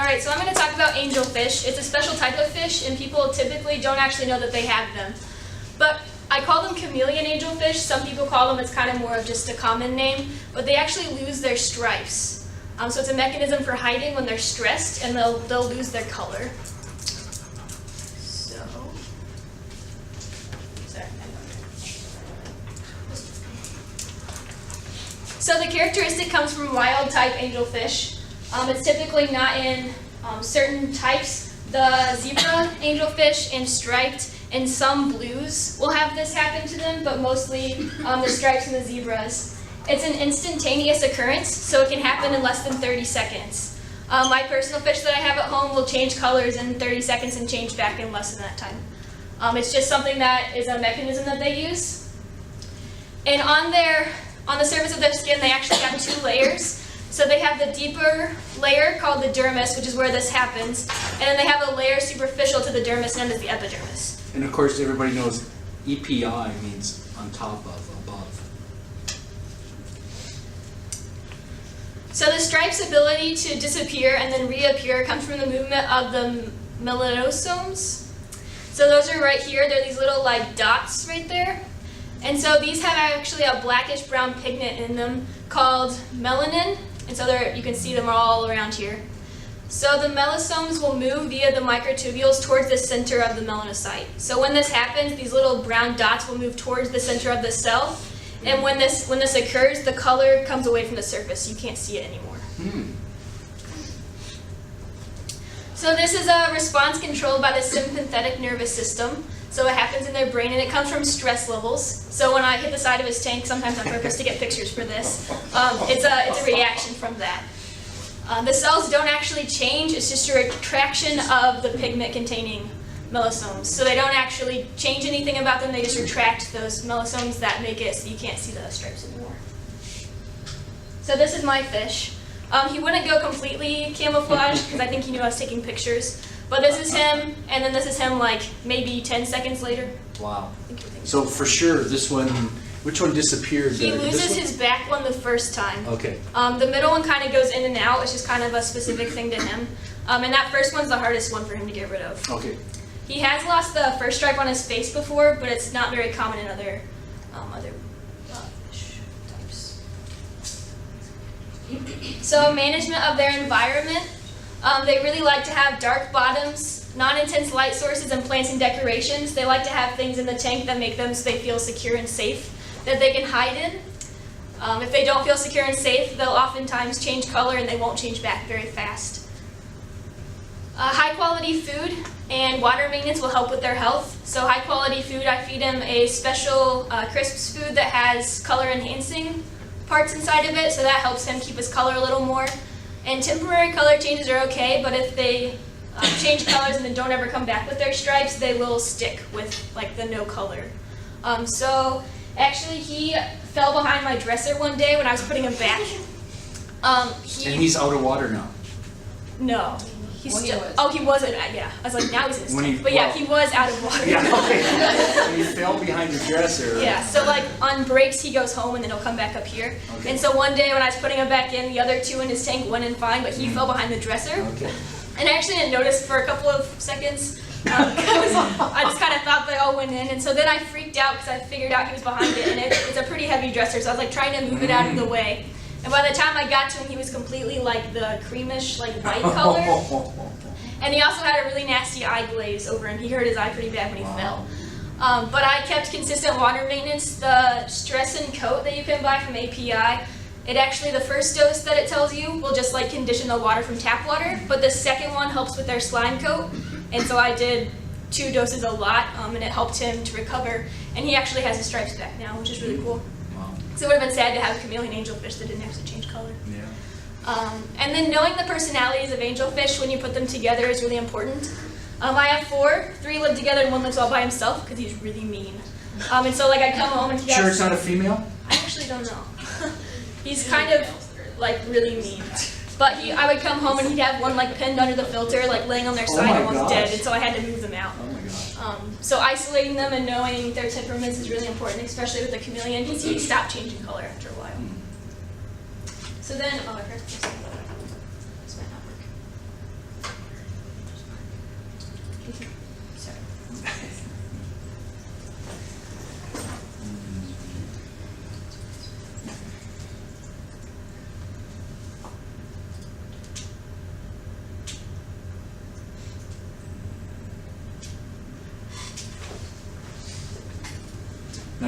Alright, so I'm going to talk about angelfish. It's a special type of fish, and people typically don't actually know that they have them. But I call them chameleon angelfish. Some people call them, it's kind of more of just a common name, but they actually lose their stripes. So it's a mechanism for hiding when they're stressed, and they'll lose their color. So the characteristic comes from wild type angelfish. It's typically not in certain types. The zebra angelfish and striped and some blues will have this happen to them, but mostly the stripes and the zebras. It's an instantaneous occurrence, so it can happen in less than 30 seconds. My personal fish that I have at home will change colors in 30 seconds and change back in less than that time. It's just something that is a mechanism that they use. And on the surface of their skin, they actually have 2 layers. So they have the deeper layer called the dermis, which is where this happens, and then they have a layer superficial to the dermis known as the epidermis. And of course, everybody knows EPI means on top of, above. So the stripe's ability to disappear and then reappear comes from the movement of the melanosomes. So those are right here. They're these little like dots right there. And so these have actually a blackish brown pigment in them called melanin. And so you can see them all around here. So the melanosomes will move via the microtubules towards the center of the melanocyte. So when this happens, these little brown dots will move towards the center of the cell. And when this occurs, the color comes away from the surface. You can't see it anymore. So this is a response controlled by the sympathetic nervous system. So it happens in their brain, and it comes from stress levels. So when I hit the side of his tank, sometimes on purpose to get pictures for this, it's a reaction from that. The cells don't actually change, it's just a retraction of the pigment-containing melanosomes. So they don't actually change anything about them, they just retract those melanosomes that make it so you can't see the stripes anymore. So this is my fish. He wouldn't go completely camouflaged, because I think he knew I was taking pictures. But this is him, and then this is him like maybe 10 seconds later. Wow. So for sure, this one, which one disappeared? He loses his back one the first time. Okay. The middle one kind of goes in and out. It's just kind of a specific thing to him. And that first one's the hardest one for him to get rid of. Okay. He has lost the first stripe on his face before, but it's not very common in other fish types. So management of their environment. They really like to have dark bottoms, non-intense light sources, and plants and decorations. They like to have things in the tank that make them so they feel secure and safe, that they can hide in. If they don't feel secure and safe, they'll oftentimes change color and they won't change back very fast. High quality food and water maintenance will help with their health. So high quality food, I feed them a special crisps food that has color enhancing parts inside of it, so that helps him keep his color a little more. And temporary color changes are okay, but if they change colors and then don't ever come back with their stripes, they will stick with like the no color. So actually he fell behind my dresser one day when I was putting him back. And he's out of water now? No. He's Well, still, he was. Oh, he wasn't, yeah. I was like, now he's in his When tank. he- But yeah, well- he was out of water. Yeah, okay. When he fell behind your dresser. Yeah, so like on breaks he goes home and then he'll come back up here. Okay. And so one day when I was putting him back in, the other 2 in his tank went in fine, but he fell behind the dresser. Okay. And I actually didn't notice for a couple of seconds. Because I just kind of thought they all went in. And so then I freaked out because I figured out he was behind it. And it's a pretty heavy dresser, so I was like trying to move it out of the way. And by the time I got to him, he was completely like the creamish, like white color. And he also had a really nasty eye glaze over him. He hurt his eye pretty bad when he fell. But I kept consistent water maintenance. The stress and coat that you can buy from API, it actually, the first dose that it tells you will just like condition the water from tap water, but the second one helps with their slime coat. And so I did 2 doses a lot, and it helped him to recover. And he actually has his stripes back now, which is really cool. Wow. So it would have been sad to have a chameleon angelfish that didn't actually change color. Yeah. And then knowing the personalities of angelfish when you put them together is really important. I have 4. 3 live together and 1 lives all by himself because he's really mean. And so like I come home and he Sure has, it's not a female? I actually don't know. He's kind of like really mean. But I would come home and he'd have one like pinned under the filter, like laying on their Oh side my almost gosh. dead, and so I had to move them out. Oh my gosh. So isolating them and knowing their temperaments is really important, especially with the chameleon. He stopped changing color after a while. So then, oh, I heard this might not work.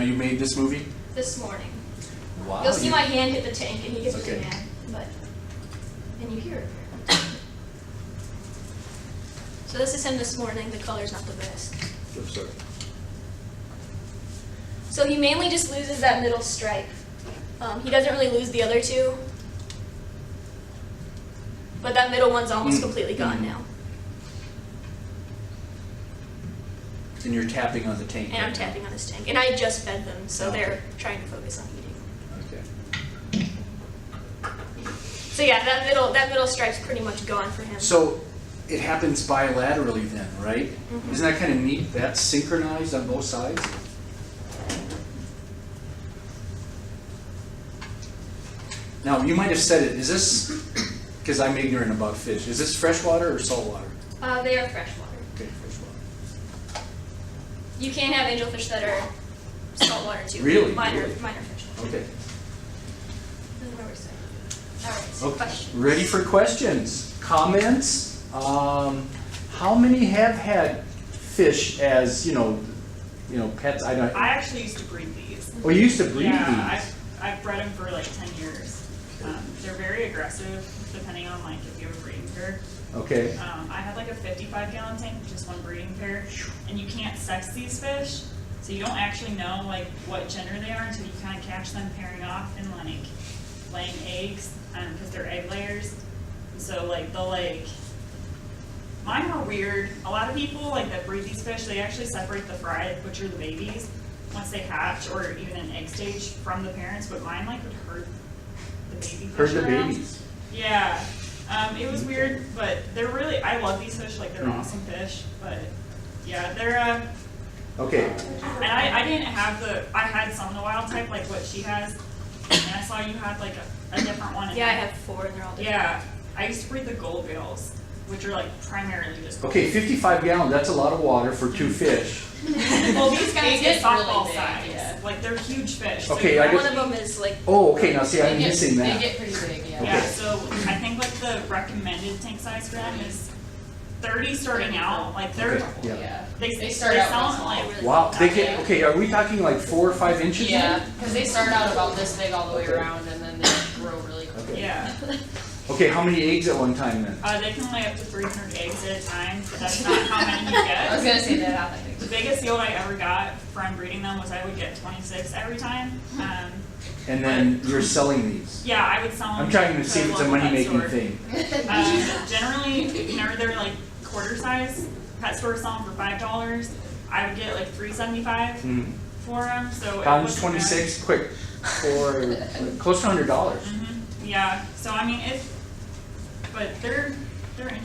you made this movie? this morning. Wow. You'll see my hand hit the tank and he gets really Okay. mad, but, and you hear it. So this is him this morning, the color's not the best. Oh, sorry. So he mainly just loses that middle stripe. He doesn't really lose the other two, but that middle one's almost completely gone now. And you're tapping on the tank. And I'm right now. tapping on his tank, and I just fed them, so Okay. they're trying to focus on eating. Okay. So yeah, that middle stripe's pretty much gone for him. So it happens bilaterally then, right? Mhm. Isn't that kind of neat? That's synchronized on both sides? Now, you might have said it, is this, because I'm ignorant about fish, is this freshwater or saltwater? They are freshwater. Okay, freshwater. You can have angelfish that are saltwater too. Really? Minor Really? fish. Okay. Where was I? All right. So Okay. questions. Ready for questions? Comments? How many have had fish as, pets? I don't. I actually used to breed these. Oh, you used to breed Yeah, these? I've bred them for like 10 years. They're very aggressive, depending on like if you have a breeding pair. Okay. I had like a 55-gallon tank, just one breeding pair, and you can't sex these fish, so you don't actually know like what gender they are until you kind of catch them pairing off and like laying eggs, because they're egg layers. So like they'll like. Mine were weird. A lot of people like that breed these fish, they actually separate the fry, which are the babies, once they hatch or even in egg stage from the parents. But mine like would hurt the baby fish. Heard the around. babies. Yeah, it was weird, but they're really. I love these fish. Like they're awesome fish. But yeah, they're. Okay. And I didn't have the. I had some of the wild type, like what she has, and I saw you had like a different one. Yeah, I have 4 and they're all different. Yeah, I used to breed the gold gills, which are like primarily just. Gold. Okay, 55 gallons, that's a lot of water for 2 fish. Well, these guys They get get softball really big, size. yeah. Like they're huge fish. Okay, so I One just- of them is like. Oh, okay, now see, I'm They get- missing that. They get pretty big, yeah. Yeah, so I think like the recommended tank size for them is 30 starting out. Like they're Okay, yeah. Yeah. they start they out sell real them small. like really Wow, they Yeah. get, okay, are we talking like 4 or 5 inches? Yeah, then? because they start out about this big all the way Okay. around and then they grow really quick. Okay. yeah. Okay, how many eggs at one time then? They can lay up to 300 eggs at a time, but that's not how many you I was get. gonna say that, I think. The biggest yield I ever got from breeding them was I would get 26 every time. And then you're selling these? Yeah, I would sell them. I'm trying to see if it's a local pet money-making store. thing. Generally, whenever they're like quarter size, pet stores sell them for $5. I would get like $3.75 Hmm. for them. So it Pounds wasn't bad. 26, quick, for close to $100. Yeah. So I mean, but they're interesting.